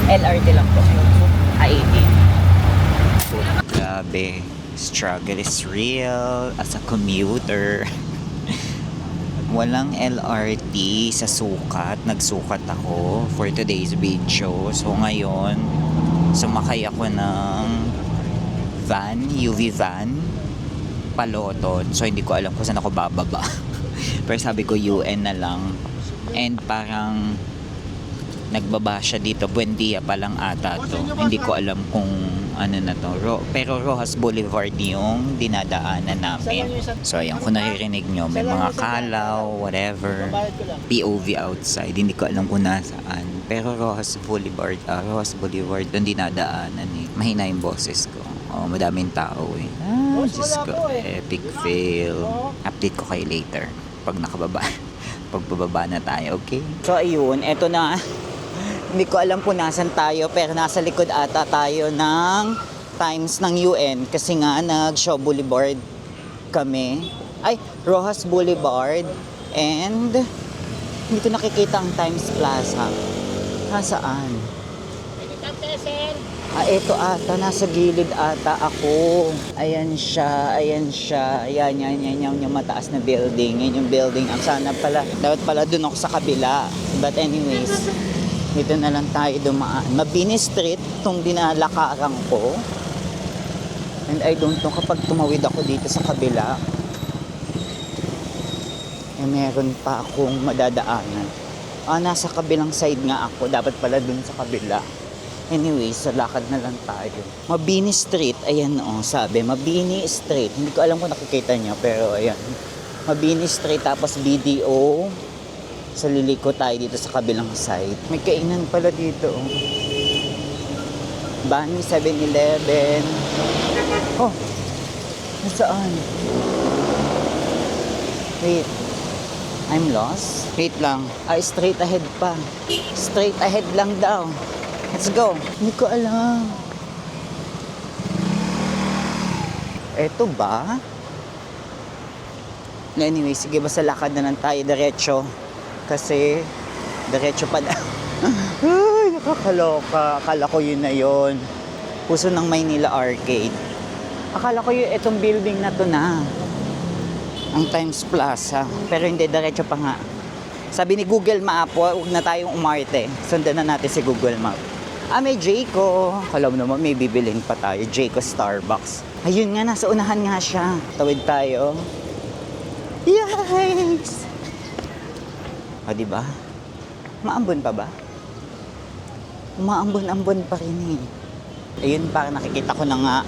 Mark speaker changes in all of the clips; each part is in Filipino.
Speaker 1: LRT lang po. A18. Grabe. Struggle is real as a commuter. Walang LRT sa sukat. Nagsukat ako for today's video. So ngayon, sumakay ako ng van, UV van, Paloton. So hindi ko alam kung saan ako bababa. Pero sabi ko UN na lang. And parang nagbaba siya dito. Buendia pa lang ata to. Hindi ko alam kung ano na to. Pero Rojas Boulevard yung dinadaanan namin. So ayan, kung naririnig nyo, may mga kalaw, whatever. POV outside. Hindi ko alam kung nasaan. Pero Rojas Boulevard, doon dinadaanan eh. Mahina yung boses ko. Oh, madaming tao eh. Diyos ko, epic fail. Update ko kayo later. Pag nakababa. Pagbababa na tayo, okay? So ayun, eto na. Hindi ko alam kung nasan tayo, pero nasa likod ata tayo ng Times ng UN kasi nga nag-Shaw Boulevard kami. Ay, Rojas Boulevard. And hindi ko nakikita ang Times Plaza. Nasaan? Ito ata, nasa gilid ata ako. Ayan siya. Ayan, yung mataas na building. Yan yung building. Ang sana pala, dapat pala dun ako sa kabila. But anyways, dito na lang tayo dumaan. Mabini Street, itong dinalakarang ko. And I don't know kapag tumawid ako dito sa kabila, meron pa akong madadaanan. Nasa kabilang side nga ako. Dapat pala dun sa kabila. Anyways, sa lakad na lang tayo. Mabini Street, ayan sabi. Mabini Street. Hindi ko alam kung nakikita niyo, pero ayan. Mabini Street, tapos BDO. Sa liliko tayo dito sa kabilang side. May kainan pala dito. Bani 7-Eleven. Oh, nasaan? Wait. I'm lost? Wait lang. Straight ahead pa. Straight ahead lang daw. Let's go. Hindi ko alam. Eto ba? Anyway, sige, basta lakad na lang tayo diretso. Kasi, diretso pa na. Ay, nakakaloka. Akala ko yun na yun. Puso ng Maynila Arcade. Akala ko yun, itong building na to na. Ang Times Plaza. Pero hindi, diretso pa nga. Sabi ni Google Map, huwag na tayong umarte. Sundan na natin si Google Map. May Jayco. Alam mo naman, may bibilin pa tayo. Jayco Starbucks. Ayun nga, nasa unahan nga siya. Tawid tayo. Yikes! Diba? Maambon pa ba? Umaambon-ambon pa rin eh. Ayun, parang nakikita ko na nga.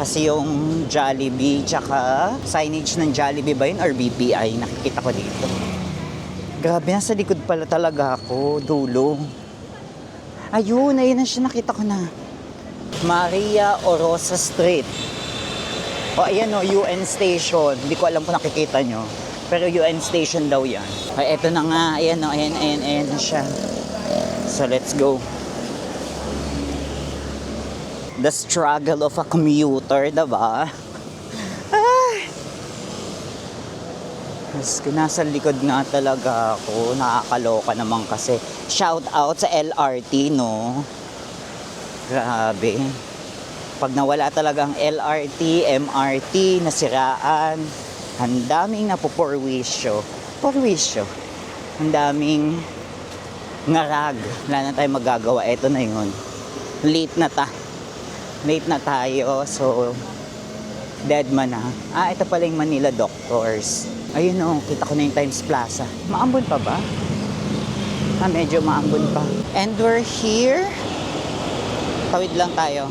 Speaker 1: Kasi yung Jollibee, tsaka signage ng Jollibee ba yun? Or BPI, nakikita ko dito. Grabe, nasa likod pala talaga ako. Dulo. Ayun na siya, nakita ko na. Maria Orosa Street. Ayan UN Station. Hindi ko alam kung nakikita nyo. Pero UN Station daw yan. Eto na nga. Ayan na siya. So let's go. The struggle of a commuter, diba? Mas nasa likod nga talaga ako. Nakakaloka naman kasi. Shout out sa LRT, no? Grabe. Pag nawala talaga ang LRT, MRT, nasiraan, ang daming napupurwisyo. Purwisyo. Ang daming ngarag. Wala na tayong magagawa. Eto na yun. Late na tayo. So, dead man na. Ito pala yung Manila Doctors. Ayun kita ko na yung Times Plaza. Maambon pa ba? Medyo maambon pa. And we're here. Tawid lang tayo.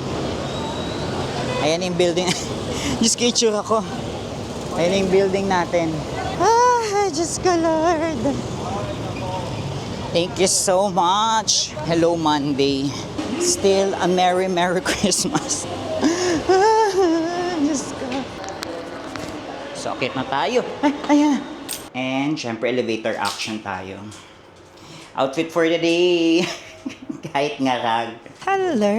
Speaker 1: Ayan yung building. Diyos ko, itsura ko. Ayan yung building natin. Diyos ko, Lord. Thank you so much. Hello, Monday. Still a Merry Christmas. Diyos ko. Sakit na tayo. Ayan. And, syempre, elevator action tayo. Outfit for the day. Kahit ngarag. Hello.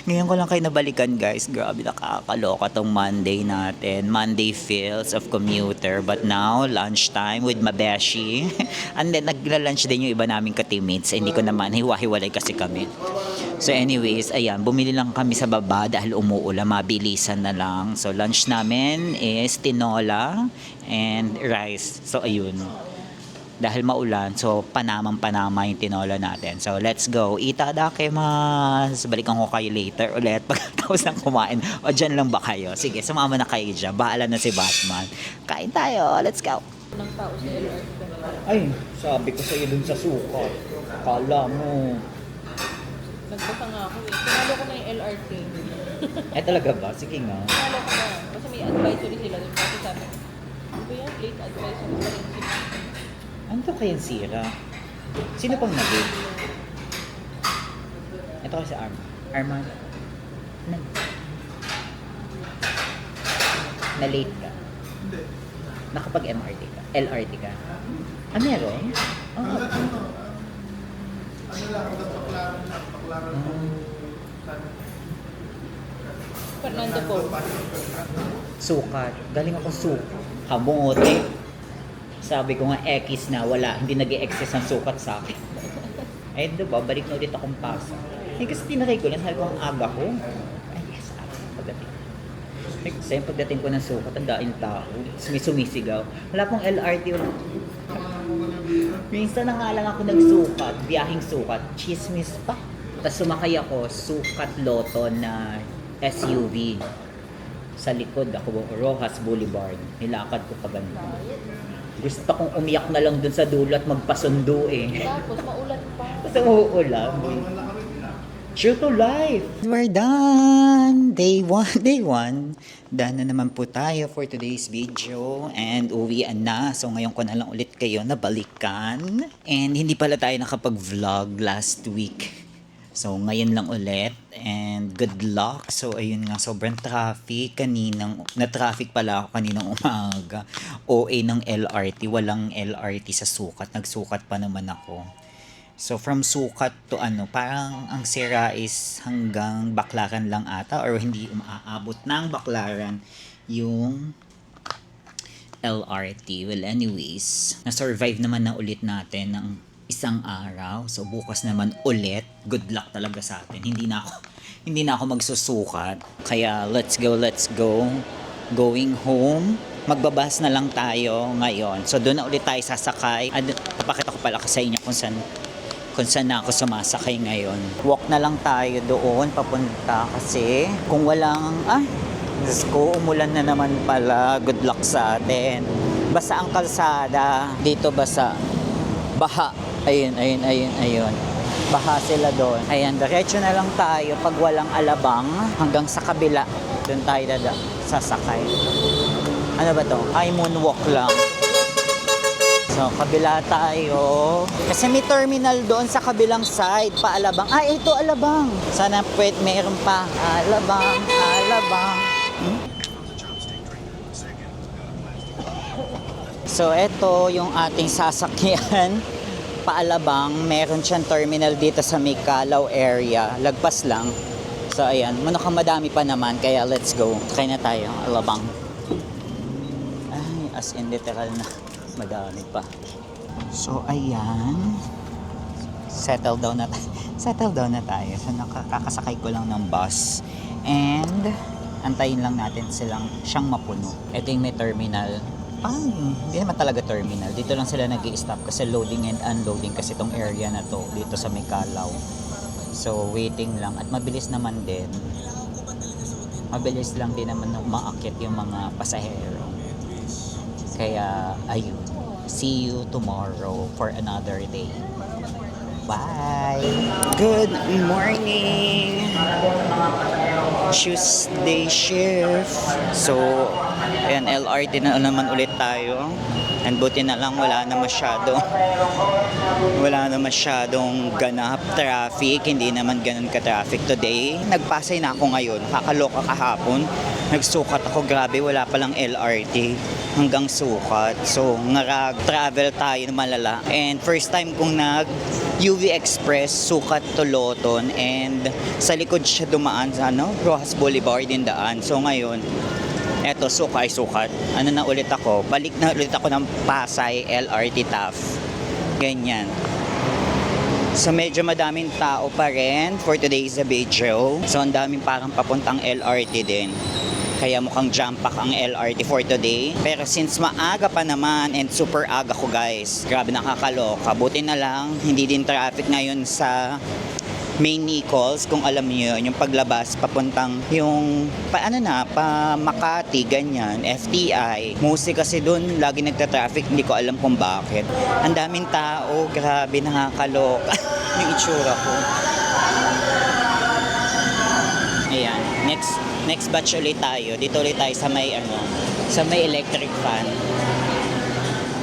Speaker 1: Ngayon ko lang kayo nabalikan guys. Grabe nakakaloka tong Monday natin. Monday feels of commuter. But now, lunchtime with Mabeshi. And then nagla-lunch din yung iba naming ka-teammates. Hindi ko naman, hiwa-hiwalay kasi kami. So anyways, ayan, bumili lang kami sa baba dahil umuulan. Mabilisan na lang. So lunch namin is tinola and rice. So ayun. Dahil maulan, so panamang-panama yung tinola natin. So, let's go. Itadakimasu. Balikan ko kayo later ulit pagkatapos ng kumain. O, dyan lang ba kayo? Sige, sumama na kayo dyan. Bahala na si Batman. Kain tayo. Let's go.
Speaker 2: Ng tao sa LRT.
Speaker 1: Ay, sabi ko sa'yo dun sa suka. Kala mo.
Speaker 2: Nagbasa nga ako eh. Sinalo ko na yung LRT.
Speaker 1: Eh, talaga ba? Sige nga.
Speaker 2: Sinalo ko na. Kasi may advisory sila doon. Kasi sabi, ano ba yan? Late advisory pa rin sila.
Speaker 1: Ano to kayang sira? Sino pang nag-date? Ito kasi Arman. Na-late ka? Nakapag-MRT ka? LRT ka? Ah, meron?
Speaker 2: Fernando po.
Speaker 1: Sukat. Galing ako sukat. Kamote. Sabi ko nga, X na, wala. Hindi nag-excess ang sukat sa akin. Eh, diba? Balik na ulit akong pasa. Eh, kasi tinakay ko lang. Sabi ko, ang aga ko. Ay, yes, aga. Pagdating. Kasi pagdating ko ng sukat, ang daing tao. Sumisigaw. Wala pong LRT. Minsan na nga lang ako nagsukat. Biyahing sukat. Chismis pa. Tapos sumakay ako, sukat loto na SUV. Sa likod ako, Rojas Boulevard. Nilakad ko pa ganito. Gusto kong umiyak na lang dun sa dulo at magpasundo eh.
Speaker 2: Tapos maulan pa.
Speaker 1: Kasi uulan. True to life. We're done. Day 1. Day 1. Done na naman po tayo for today's video. And uwian na. So ngayon ko na lang ulit kayo nabalikan. And hindi pala tayo nakapag-vlog last week. So, ngayon lang ulit and good luck. So, ayun nga, sobrang traffic na-traffic pala ako kaninang umaga. OA ng LRT, walang LRT sa Sukat. Nagsukat pa naman ako. So, from Sukat to parang ang sira is hanggang Baclaran lang ata or hindi umaabot ng Baclaran yung LRT. Well, anyways, na-survive naman na ulit natin ng isang araw. So bukas naman ulit. Good luck talaga sa atin. Hindi na ako magsusukat. Kaya let's go. Going home. Magbabas na lang tayo ngayon. So doon na ulit tayo sasakay. Papakita ko pala sa inyo kung saan na ako sumasakay ngayon. Walk na lang tayo doon papunta kasi kung walang Diyos ko, umulan na naman pala. Good luck sa atin. Basa ang kalsada. Dito basa. Baha. Ayun. Baha sila doon. Ayan, diretso na lang tayo pag walang alabang hanggang sa kabila. Doon tayo sasakay. Ano ba to? Ay, moonwalk lang. So, kabila tayo. Kasi may terminal doon sa kabilang side, pa Alabang. Ito Alabang. Sana meron pa. Alabang. So, ito yung ating sasakyan. Paalabang, meron siyang terminal dito sa Mikalaw area. Lagpas lang. So, ayan. Mukhang madami pa naman. Kaya, let's go. Kaya na tayo. Alabang. Ay, as in literal na. Madami pa. So, ayan. Settle down na tayo. So, nakakasakay ko lang ng bus. And, antayin lang natin siyang mapuno. Ito yung may terminal. Hindi naman talaga terminal. Dito lang sila nag-i-stop kasi loading and unloading kasi itong area na to dito sa Mikalaw. So, waiting lang. At mabilis naman din. Mabilis lang din naman umaakit yung mga pasahero. Kaya, ayun. See you tomorrow for another day. Bye! Good morning! Tuesday shift. So, ayan, LRT na naman ulit tayo. And buti na lang wala na masyadong ganap traffic. Hindi naman ganun ka-traffic today. Nagpasay na ako ngayon. Kakaloka kahapon. Nagsukat ako. Grabe, wala palang LRT hanggang sukat. So, travel tayo na malala. And first time kong UV Express, sukat to Loton. And sa likod siya dumaan sa Rojas Boulevard din daan. So, ngayon, eto, sukat. Ano na ulit ako? Balik na ulit ako ng Pasay, LRT TAF. Ganyan. So, medyo madaming tao pa rin for today's video. So, ang daming parang papuntang LRT din. Kaya mukhang jam pack ang LRT for today. Pero since maaga pa naman and super aga ko guys, grabe nakakaloka. Buti na lang, hindi din traffic ngayon sa main Nichols, kung alam niyo yung paglabas papuntang yung pa Makati, ganyan, FTI. Mostly kasi doon lagi nagta-traffic, hindi ko alam kung bakit. Ang daming tao, grabe nakakaloka. Yung itsura ko. Ayan, next batch ulit tayo. Dito ulit tayo sa may electric fan.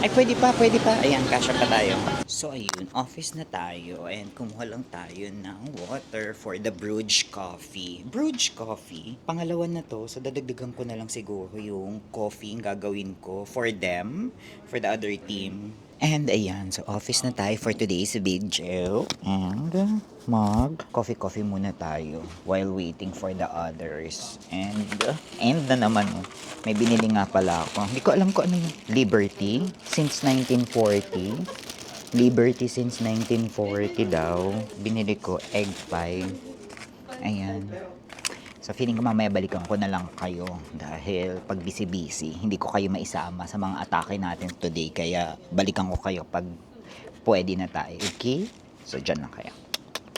Speaker 1: Ay, pwede pa. Ayan, kasya pa tayo. So, ayun, office na tayo and kumuha lang tayo ng water for the Bruges coffee. Bruges coffee, pangalawa na to, so dadagdagan ko na lang siguro yung coffee yung gagawin ko for them, for the other team. And ayan, so office na tayo for today's video. And coffee muna tayo while waiting for the others. And na naman, may binili nga pala ako. Hindi ko alam kung ano yung Liberty since 1940. Liberty since 1940 daw. Binili ko egg pie. Ayan. So feeling ko mamaya balikan ko na lang kayo dahil pag busy hindi ko kayo maisama sa mga atake natin today, kaya balikan ko kayo pag pwede na tayo. Okay? So dyan lang kayo.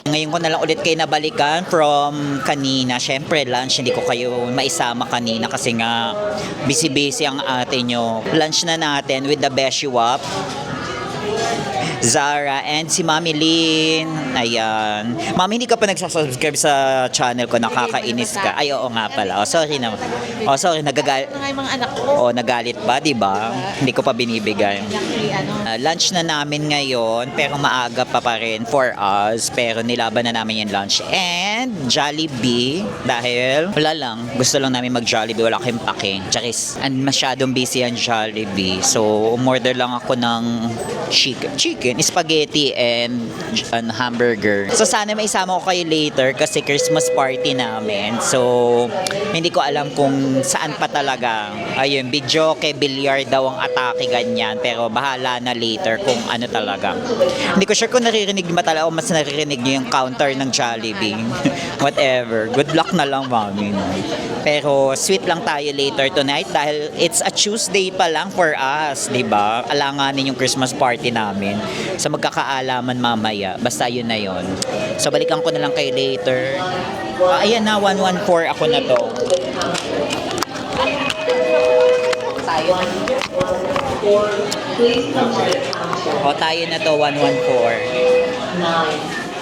Speaker 1: Ngayon ko na lang ulit kayo nabalikan from kanina. Syempre lunch, hindi ko kayo maisama kanina kasi nga busy ang ate nyo. Lunch na natin with the Beshiwap, Zara, and si Mami Lynn. Ayan. Mami, hindi ka pa nagsasubscribe sa channel ko. Nakakainis ka. Ay, oo nga pala. Sorry naman. Sorry. Nagagalit.
Speaker 2: Mga anak ko.
Speaker 1: Nagalit ba? Diba? Hindi ko pa binibigay. Lunch na namin ngayon, pero maaga pa rin for us. Pero nilaban na namin yung lunch. And Jollibee, dahil wala lang. Gusto lang namin mag-Jollibee. Wala kayong pake. Charis. And masyadong busy ang Jollibee. So, umorder lang ako ng chicken, spaghetti, and hamburger. So, sana maisama ko kayo later kasi Christmas party namin. So, hindi ko alam kung saan pa talaga. Ayun, videoke, bilyar daw ang atake, ganyan. Pero bahala na later kung ano talaga. Hindi ko sure kung naririnig ba talaga o mas naririnig niyo yung counter ng Jollibee. Whatever. Good luck na lang, Mami. No? Pero sweet lang tayo later tonight dahil it's a Tuesday pa lang for us, diba? Alanganin yung Christmas party namin. So magkakaalaman mamaya. Basta yun na yun. So balikan ko na lang kayo later. Ayan na, 114 ako na to. Tayo. Tayo na to, 114.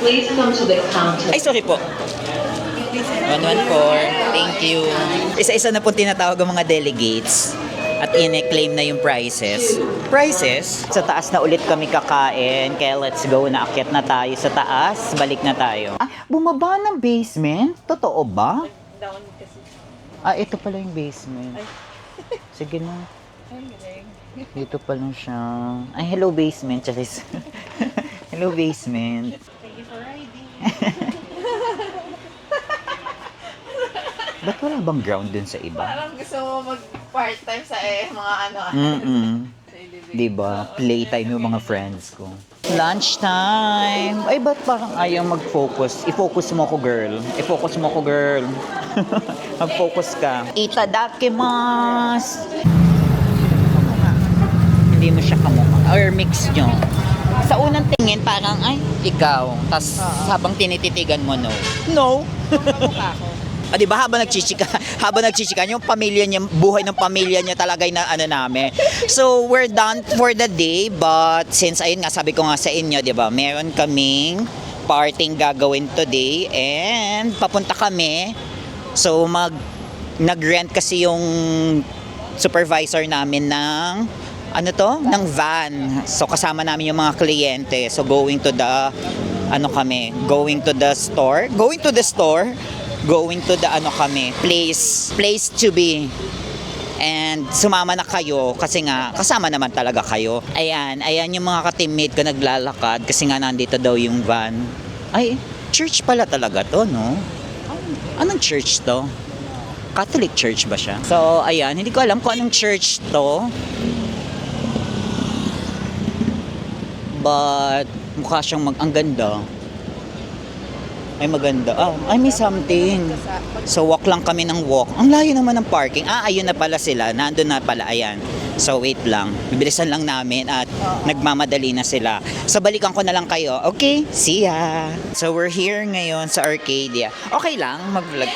Speaker 3: Please come to the counter.
Speaker 1: Ay, sorry po. 114. Thank you. Isa-isa na po tinatawag ang mga delegates at ine-claim na yung prices. Sa taas na ulit kami kakain, kaya let's go, naakyat na tayo sa taas, balik na tayo. Bumaba ng basement? Totoo ba?
Speaker 2: Down kasi.
Speaker 1: Ito pala yung basement. Sige na. Dito pa lang siya. Hello basement, Charis. Hello basement.
Speaker 2: Thank you for riding.
Speaker 1: Ba't wala bang ground dun sa iba?
Speaker 2: Parang gusto mo mag-part-time sa mga ano.
Speaker 1: Diba? Playtime yung mga friends ko. Lunchtime! Ay, ba't parang ayaw mag-focus? I-focus mo ko, girl. Mag-focus ka. Itadakimasu! Hindi mo siya kamukha. Or mix nyo. Sa unang tingin, parang, ay, ikaw. Tapos, habang tinititigan mo, no. No!
Speaker 2: Kamukha ko.
Speaker 1: Diba habang nagchichika, yung pamilya niya, buhay ng pamilya niya talaga yung namin. So, we're done for the day, but since ayun nga, sabi ko nga sa inyo, diba, meron kaming parting gagawin today and papunta kami. So, nag-rent kasi yung supervisor namin ng ano to? Ng van. So kasama namin yung mga kliyente. So going to the going to the store, going to the place to be. And sumama na kayo kasi nga kasama naman talaga kayo. Ayan yung mga ka-teammate ko naglalakad kasi nga nandito daw yung van. Ay, church pala talaga to, no? Anong church to? Catholic church ba siya? So, ayan, hindi ko alam kung anong church to. But, mukha siyang ang ganda. Ay, maganda. Ay, may something. So, walk lang kami ng walk. Ang layo naman ng parking. Ayun na pala sila. Nandun na pala. Ayan. So, wait lang. Bibilisan lang namin at nagmamadali na sila. So, balikan ko na lang kayo. Okay? See ya! So, we're here ngayon sa Arcadia. Okay lang mag-vlog.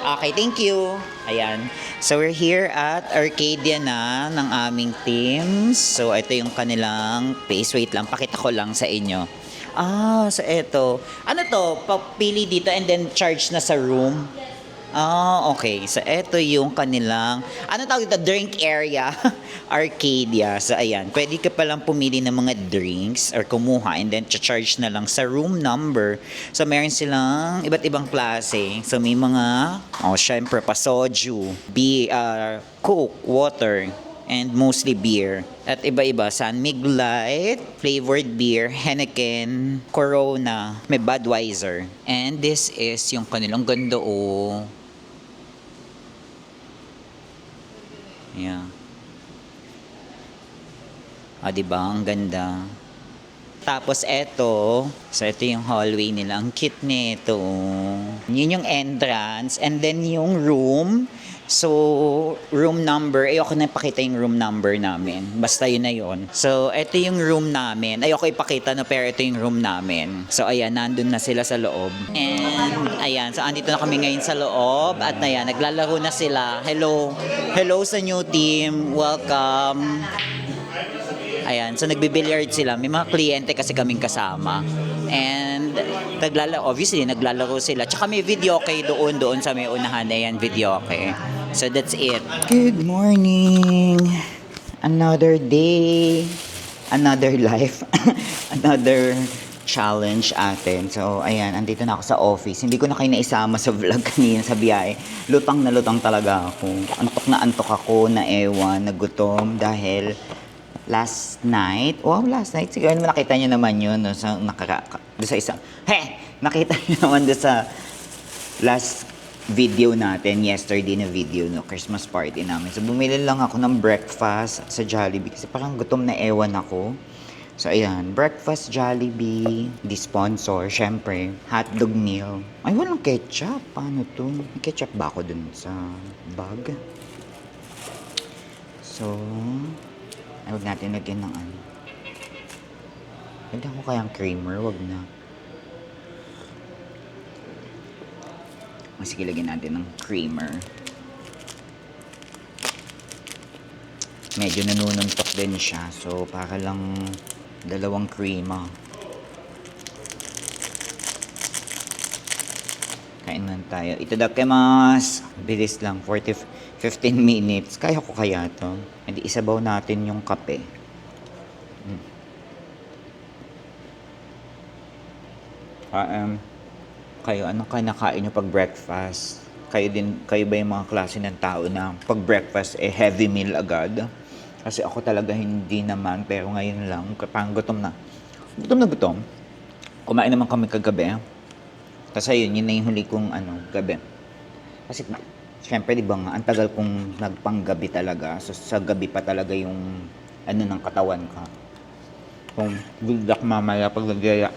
Speaker 1: Okay, thank you. Ayan. So, we're here at Arcadia na ng aming teams. So, ito yung kanilang place. Wait lang, pakita ko lang sa inyo. So eto. Ano to? Papili dito and then charge na sa room? Okay. So eto yung kanilang, ano tawag dito? Drink area. Arcadia. So ayan. Pwede ka palang pumili ng mga drinks or kumuha and then charge na lang sa room number. So meron silang iba't ibang klase. So may mga, syempre pa soju, Coke, water, and mostly beer. At iba-iba, San Mig Light, flavored beer, Heineken, Corona, may Budweiser. And this is yung kanilang ganda, oh. Yeah. Diba? Ang ganda. Tapos eto, so ito yung hallway nila. Ang cute nito. Yun yung entrance. And then yung room. So, room number, ayoko na ipakita yung room number namin. Basta yun na yun. So, ito yung room namin. Ayoko ipakita na pero ito yung room namin. So, ayan, nandun na sila sa loob. And, ayan, so andito na kami ngayon sa loob. At ayan, naglalaro na sila. Hello. Hello sa new team. Welcome. Ayan, so nagbibilyard sila. May mga kliyente kasi kaming kasama. And obviously naglalaro sila. Tsaka may video okay doon sa may unahan. Ayan, video okay. So that's it. Good morning. Another day. Another life. Another challenge atin. So, ayan, andito na ako sa office. Hindi ko na kayo naisama sa vlog kanina sa biyahe. Lutang na lutang talaga ako. Antok ako na ewan, nagutom dahil last night, siguro nakita niyo naman yun, no, nakita niyo naman doon sa last video natin, yesterday na video, no, Christmas party namin. So, bumili lang ako ng breakfast sa Jollibee kasi parang gutom na ewan ako. So, ayan, breakfast Jollibee, di sponsor, syempre, hotdog meal. Ay, walang ketchup. Paano to? May ketchup ba ako dun sa bag? So, huwag natin lagyan ng ano. Lagyan ko kayang creamer, wag na. Sige, lagyan natin ng creamer. Medyo nanununtok din siya. So, para lang 2 creama. Kain na tayo. Itadakimasu. Bilis lang. 15 minutes. Kaya ko kaya to. Hindi isabaw natin yung kape. Kayo, anong kinakain nyo pag breakfast? Kayo ba yung mga klase ng tao na pag breakfast heavy meal agad? Kasi ako talaga hindi naman, pero ngayon lang, parang gutom na. Gutom. Kumain naman kami kagabi. Kasi yun na yung huli kong gabi. Kasi syempre, di ba nga, ang tagal kong nagpanggabi talaga. So, sa gabi pa talaga yung ng katawan ka. Kung buldak mamaya pag nagyaya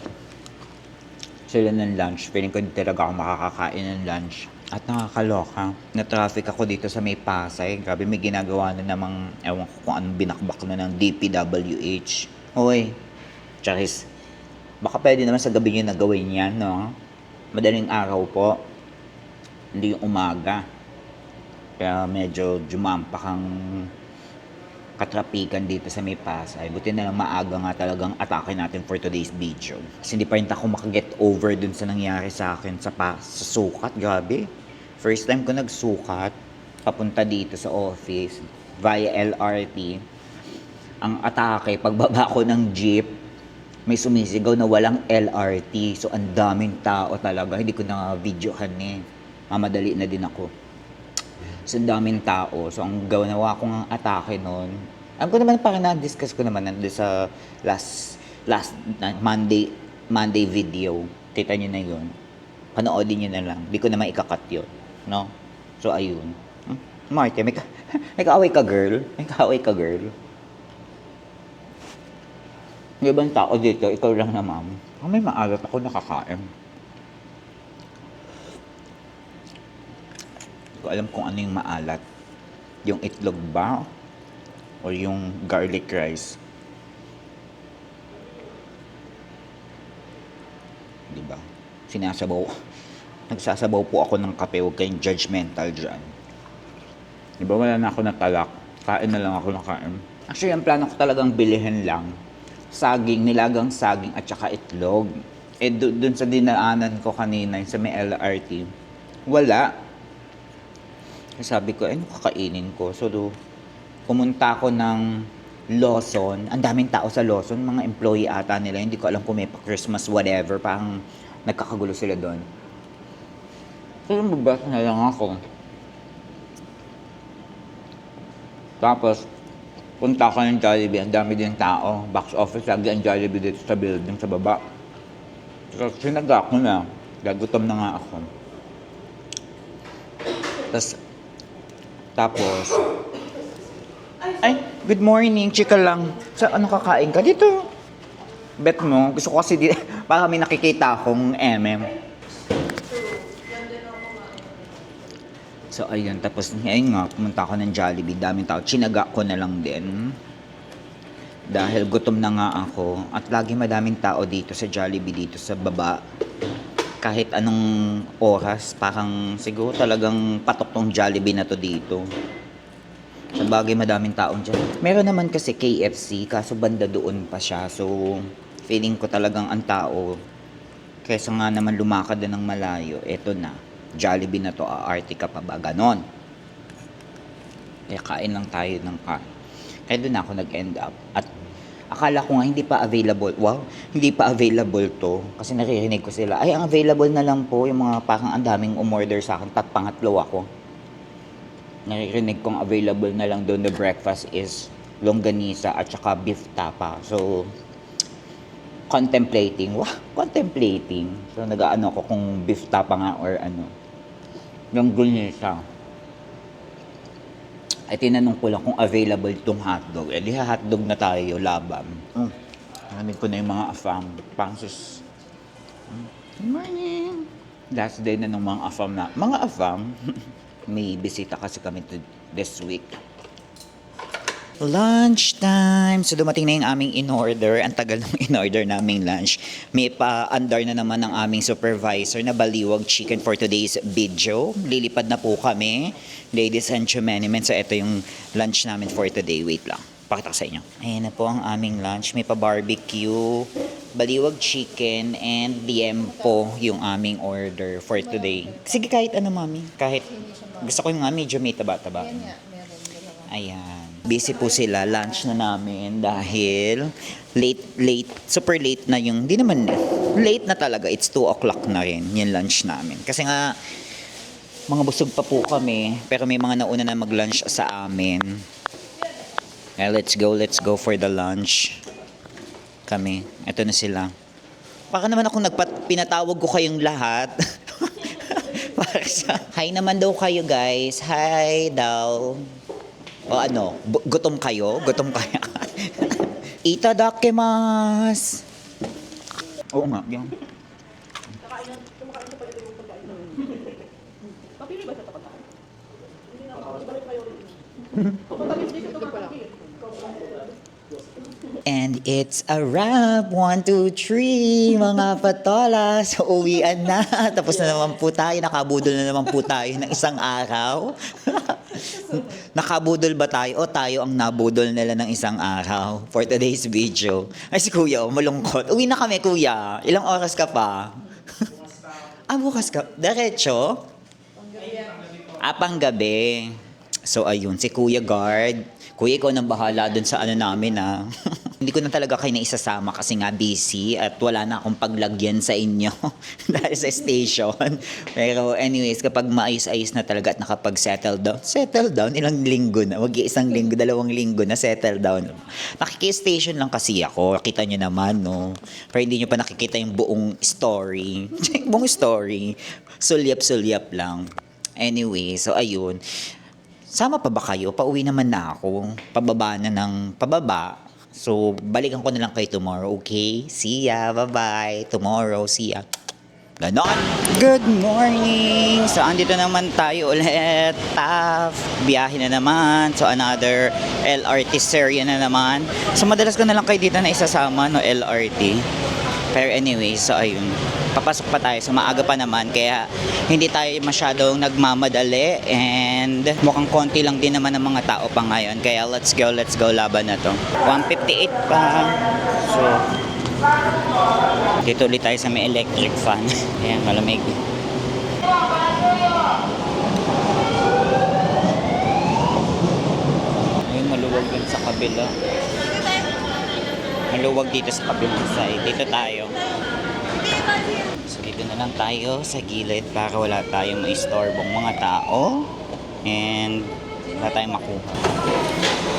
Speaker 1: sila ng lunch, feeling ko hindi talaga ako makakakain ng lunch. At nakakaloka, na-traffic ako dito sa may Pasay. Grabe, may ginagawa na namang, ewan ko kung anong binakbak na ng DPWH. Hoy, charis, baka pwede naman sa gabi nyo na gawin yan, no? Madaling araw po, hindi yung umaga. Kaya medyo jumampak ang katrapikan dito sa may Pasay. Buti na lang maaga nga talagang atake natin for today's video. Kasi hindi pa rin ako makaget over dun sa nangyari sa akin sa sukat. Grabe. First time ko nagsukat papunta dito sa office via LRT. Ang atake, pagbaba ko ng jeep, may sumisigaw na walang LRT. So, ang daming tao talaga. Hindi ko na videohan eh. Mamadali na din ako. So, ang daming tao. So, ang ginawa ko ng atake noon, alam ko naman, parang na-discuss ko naman nandun sa last Monday video. Kita nyo na yun. Panoodin nyo na lang. Hindi ko naman ikakat yun. No? So, ayun. Marte, may kaaway ka, girl? May kaaway ka, girl? Yung ibang tao dito, ikaw lang na, ma'am. May maalat ako nakakain. Hindi ko alam kung ano yung maalat. Yung itlog ba? O yung garlic rice? Diba? Nagsasabaw po ako ng kape. Huwag kayong judgmental dyan. Diba wala na ako natalak? Kain na lang ako ng kain. Actually, ang plano ko talagang bilihin lang. Saging, nilagang saging at saka itlog. Eh, dun sa dinaanan ko kanina, sa may LRT, wala. Sabi ko, ano kakainin ko? So, pumunta ako ng Lawson. Ang daming tao sa Lawson, mga employee ata nila. Hindi ko alam kung may pa-Christmas, whatever. Parang nagkakagulo sila doon. So, magbasa na lang ako. Tapos, punta ako ng Jollibee, ang dami din tao. Box office, lagi ang Jollibee dito sa building, sa baba. So, sinaga ko na. Gagutom na nga ako. Tapos, ay, good morning, chika lang. Sa ano kakain ka? Dito. Bet mo, gusto ko kasi para may nakikita akong MM. So, ayun. Tapos, ngayon nga, pumunta ako ng Jollibee. Daming tao. Chinaga ko na lang din. Dahil gutom na nga ako. At lagi madaming tao dito sa Jollibee, dito sa baba. Kahit anong oras, parang siguro talagang patok tong Jollibee na to dito. Sa bagay, madaming taong dyan. Meron naman kasi KFC, kaso banda doon pa siya. So, feeling ko talagang ang tao. Kesa nga naman lumakad na ng malayo, eto na. Jollibee na to, aarte ka pa ba? Ganon. Kaya kain lang tayo ng kain. Kaya doon ako nag-end up. At akala ko nga hindi pa available. Wow, hindi pa available to. Kasi naririnig ko sila, ay, ang available na lang po yung mga parang ang daming umorder sa akin. Pangatlo ako. Naririnig kong available na lang doon. The breakfast is longganisa at saka beef tapa. So, contemplating. So, nag-aano ko kung beef tapa nga or ano. Yung gulnisa. Ay, tinanong ko lang kung available itong hotdog. Eh, di hotdog na tayo, labam. Narinig ko na yung mga afam. Pangsus. Good morning. Last day na ng mga afam na. Mga afam. May bisita kasi kami this week. Lunchtime! So, dumating na yung aming in-order. Ang tagal ng in-order naming lunch. May pa-andar na naman ng aming supervisor na Baliwag Chicken for today's video. Lilipad na po kami. Ladies and gentlemen. So, ito yung lunch namin for today. Wait lang. Pakita ko sa inyo. Ayan na po ang aming lunch. May pa-barbecue, Baliwag Chicken, and liempo yung aming order for today. Sige, kahit ano, mami. Kahit gusto ko yung medyo may taba-taba. Ayan. Busy po sila. Lunch na namin dahil late, super late na yung, di naman, late na talaga. It's 2 o'clock na rin yung lunch namin. Kasi nga, mga busog pa po kami, pero may mga nauna na mag-lunch sa amin. Let's go for the lunch. Kami. Ito na sila. Baka naman ako pinatawag ko kayong lahat. Hi naman daw kayo, guys. Hi daw. O ano, gutom kayo? Gutom kayo? Itadakimasu! Oo nga, yan.
Speaker 2: Papili ba sa tapatahan? Hindi na ako. Balik kayo rin.
Speaker 1: And it's a wrap. 1, 2, 3, mga patola. So, uwian na. Tapos na naman po tayo. Nakabudol na naman po tayo ng isang araw. Nakabudol ba tayo o tayo ang nabudol nila ng isang araw for today's video? Ay, si Kuya, malungkot. Uwi na kami, Kuya. Ilang oras ka pa? Bukas ka. Diretso? Panggabi. So, ayun. Si Kuya Guard. Kuya, ikaw nang bahala dun sa ano namin ah. Hindi ko na talaga kayo na isasama kasi nga busy at wala na akong paglagyan sa inyo dahil sa station. Pero anyways, kapag maayos-ayos na talaga at nakapag-settle down, ilang linggo na, isang linggo, 2 linggo na settle down. Nakiki-station lang kasi ako, kita nyo naman, no? Pero hindi nyo pa nakikita yung buong story. Buong story. Sulyap-sulyap lang. Anyway, so ayun. Sama pa ba kayo? Pauwi naman na ako. Pababa na ng pababa. So, balikan ko na lang kayo tomorrow, okay? See ya, bye-bye. Tomorrow, see ya. Ganon. Good morning! So, andito naman tayo ulit. Biyahe na naman. So, another LRT serye na naman. So, madalas ko na lang kayo dito na isasama, no, LRT. Pero anyway, so ayun. Papasok pa tayo. So, maaga pa naman. Kaya, hindi tayo masyadong nagmamadali. And, mukhang konti lang din naman ng mga tao pa ngayon. Kaya, let's go. Laban na to. 1:58 pa. So, dito ulit tayo sa may electric fan. Ayan, malamig. Ayun, maluwag din sa kabila. Maluwag dito sa kabilang side. Dito tayo. So, dito na lang tayo sa gilid para wala tayong maistorbong mga tao. And, wala tayong makuha.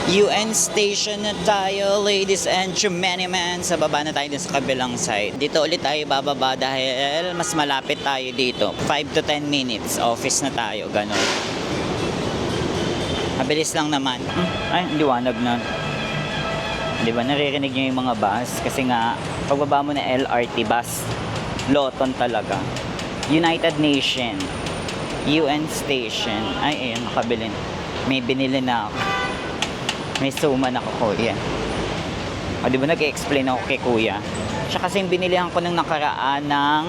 Speaker 1: UN station na tayo, ladies and gentlemen. Sa baba na tayo dun sa kabilang side. Dito ulit tayo bababa dahil mas malapit tayo dito. 5 to 10 minutes. Office na tayo. Ganon. Mabilis lang naman. Ay, liwanag na. Di ba, naririnig nyo yung mga bus? Kasi nga, pagbaba mo na LRT bus, Loton talaga. United Nation, UN Station. Ay, ayun, makabilin. May binili na ako. May suman ako, kuya. O, di ba, nag-explain ako kay kuya? Siya kasi yung binilihan ko nung nakaraan ng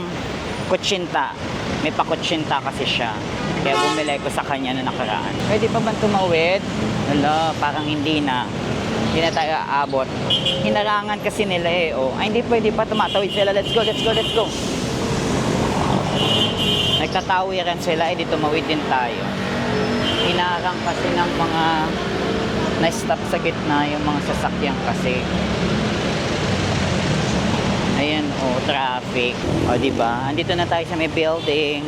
Speaker 1: kutsinta. May pakutsinta kasi siya. Kaya bumili ko sa kanya na nakaraan. Pwede pa ba tumawid? Wala, parang hindi na. Hindi na tayo aabot. Hinarangan kasi nila eh. Oh. Ay, hindi pwede pa. Tumatawid sila. Let's go. Nagtatawiran sila. Eh, di tumawid din tayo. Hinarang kasi ng mga na-stop sa gitna yung mga sasakyan kasi. Ayan, oh, traffic. O, diba? Andito na tayo sa may building.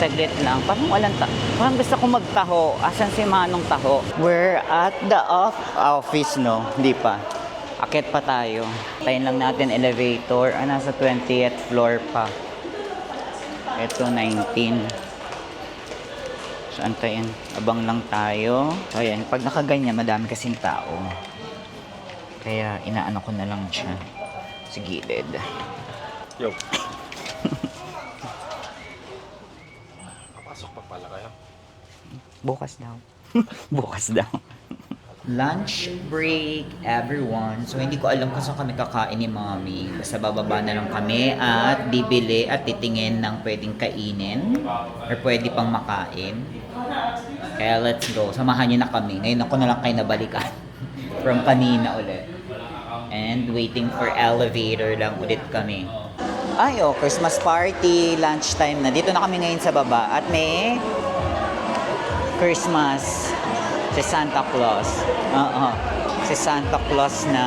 Speaker 1: Saglit lang. Parang gusto ko magtaho. Asan si Manong Taho? We're at the office, no? Hindi pa. Akit pa tayo. Tayin lang natin elevator. Nasa 20th floor pa. Ito, 19. So, antayin. Abang lang tayo. So, ayan. Pag nakaganyan, madami kasing tao. Kaya, inaano ko na lang siya. Sa gilid.
Speaker 3: Yo. Pasok pa pala kayo?
Speaker 1: Bukas daw. Bukas daw. Lunch break, everyone. So, hindi ko alam kung saan kami kakain ni Mommy. Basta bababa na lang kami at bibili at titingin ng pwedeng kainin or pwede pang makain. Kaya let's go. Samahan niyo na kami. Ngayon ako na lang kayo nabalikan. From kanina ulit. And waiting for elevator lang ulit kami. Ay, oh, Christmas party, lunchtime na. Dito na kami ngayon sa baba. At may Christmas si Santa Claus. Si Santa Claus na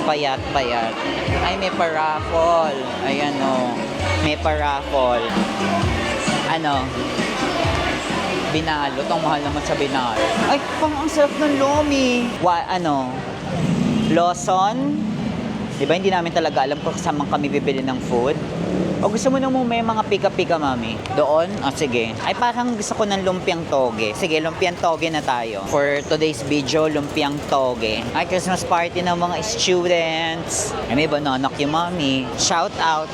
Speaker 1: payat-payat. Ay, may paraffol. Ayan, oh. May paraffol. Ano? Binalot. Ang mahal naman sa binalot. Ay, parang ang sarap ng lomi. Lawson? Diba, hindi namin talaga alam kung saan kami bibili ng food. O gusto mo naman may mga pika-pika, Mami? Doon? O sige. Ay, parang gusto ko ng lumpiang toge. Sige, lumpiang toge na tayo. For today's video, lumpiang toge. Ay, Christmas party ng mga students. Ay, may bananok yung Mami. Shout out.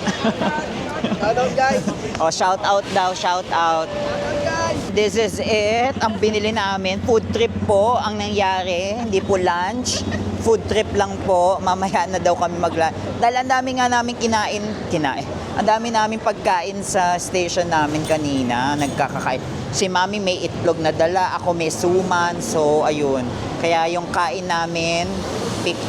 Speaker 3: Hello guys!
Speaker 1: O, shout out daw, shout out. This is it. Ang binili namin. Food trip po ang nangyari. Hindi po lunch. Food trip lang po. Mamaya na daw kami dahil ang dami nga namin kinain. Ang dami namin pagkain sa station namin kanina. Nagkakakain. Si Mami may itlog na dala. Ako may suman. So, ayun. Kaya yung kain namin,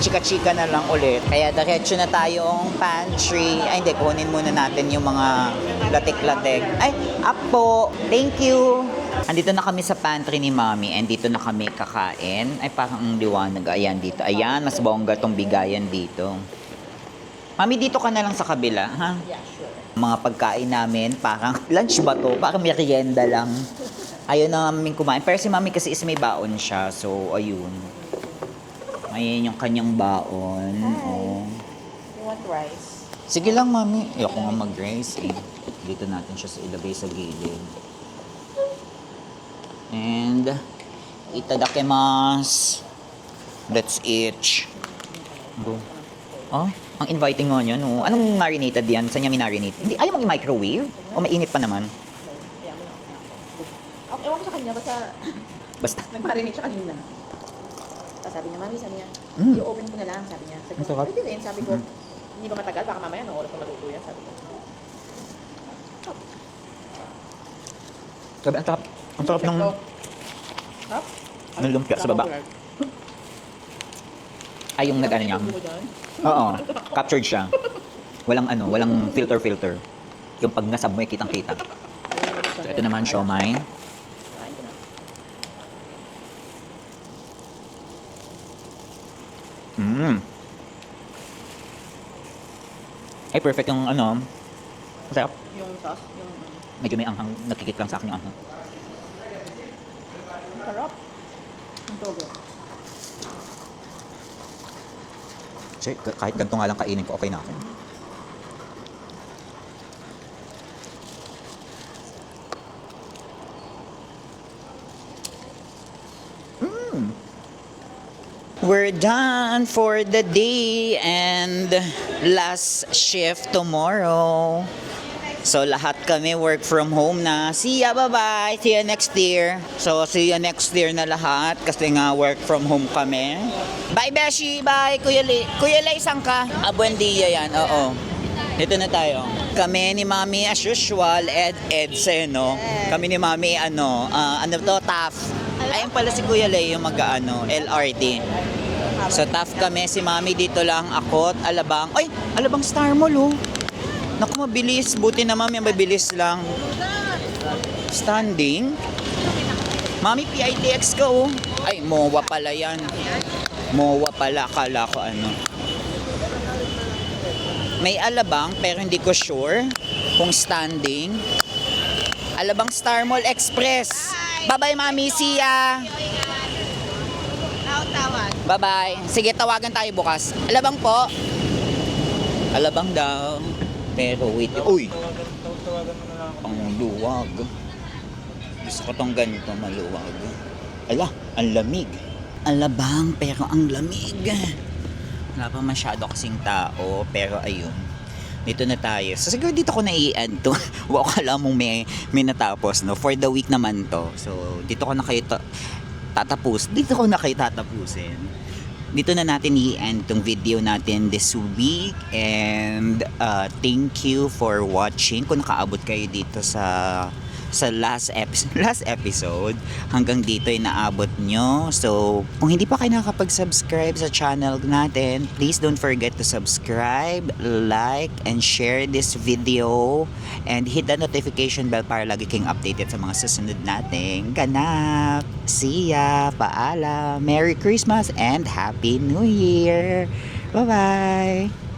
Speaker 1: chika-chika na lang ulit. Kaya diretso na tayong pantry. Ay, hindi. Kunin muna natin yung mga latik-latik. Ay, up po. Thank you. Andito na kami sa pantry ni Mami and dito na kami kakain. Ay, parang ang liwanag. Ayan dito. Ayan, mas bongga tong bigayan dito. Mami, dito ka na lang sa kabila, ha?
Speaker 2: Yeah, sure.
Speaker 1: Mga pagkain namin, parang lunch ba to? Parang merienda lang. Ayaw na namin kumain. Pero si Mami kasi is may baon siya. So, ayun. Ayan yung kanyang baon. Oh.
Speaker 2: You want rice?
Speaker 1: Sige lang, Mami. Ayoko nga mag-rice eh. Dito natin siya sa ilagay sa gilid. And, itadakimasu. Let's eat. Go. Oh, ang inviting nga niya, no? Anong marinated yan? Saan niya minarinate? Hindi, ayaw mong i-microwave? O mainit pa naman?
Speaker 2: Yeah, okay, ewan ko sa kanya,
Speaker 1: Basta.
Speaker 2: nag-marinate siya kanina. Tapos sabi niya, Mami, sabi niya,
Speaker 1: Mm.
Speaker 2: i-open ko na lang, sabi niya. Sabi
Speaker 1: Ang
Speaker 2: ko,
Speaker 1: sarap.
Speaker 2: pwede rin, sabi ko, hindi ba matagal? Baka mamaya, no, oras na maluto yan, sabi ko.
Speaker 1: Sabi, ang sarap ng
Speaker 2: Hap?
Speaker 1: ng lumpia sa baba. Ay, yung nag-ano niya. Oo, captured siya. Walang walang filter. Yung pag nasab mo, kitang-kita. So, ito naman, siomai. Ay, perfect yung masarap.
Speaker 2: Yung sauce, yung
Speaker 1: Medyo may anghang, nakikit lang sa akin yung anghang.
Speaker 2: sarap. Yung togo.
Speaker 1: Kasi kahit ganito nga lang kainin ko, okay na ako. We're done for the day and last shift tomorrow. So lahat kami work from home na. See ya, bye-bye. See ya next year. So see ya next year na lahat kasi nga work from home kami. Bye, Beshi. Bye, Kuya Lay. Kuya Lay, saan ka? Buen dia yan. Oo. Dito na tayo. Kami ni Mami as usual, Edse, no? Kami ni Mami, ano to, TAF. Ayun pala si Kuya Lay, yung LRT. So, TAF kami. Si Mami dito lang. Ako at Alabang. Ay, Alabang Star Mall, oh. Naku, mabilis. Buti na, Mami, mabilis lang. Standing. Mami, PITX ka, oh. Ay, MOA pala yan. MOA pala. Akala ko May Alabang, pero hindi ko sure kung standing. Alabang Star Mall Express. Bye-bye, Mami. See ya. Bye-bye. Sige, tawagan tayo bukas. Alabang po. Alabang daw. Pero wait. Uy! Ang luwag. Gusto ko tong ganito maluwag. Ala, ang lamig. Alabang, pero ang lamig. Wala pa masyado kasing tao, pero ayun. Dito na tayo. So siguro dito ko na i-end to. Wow, kala mong may natapos, no? For the week naman to. So dito ko na kayo Dito ko na kayo tatapusin. Dito na natin i-end tong video natin this week. And thank you for watching. Kung nakaabot kayo dito sa last episode, hanggang dito ay naabot nyo. So, kung hindi pa kayo nakakapag-subscribe sa channel natin, please don't forget to subscribe, like, and share this video, and hit the notification bell para lagi kayong updated sa mga susunod nating ganap. See ya! Paalam! Merry Christmas and Happy New Year! Bye-bye!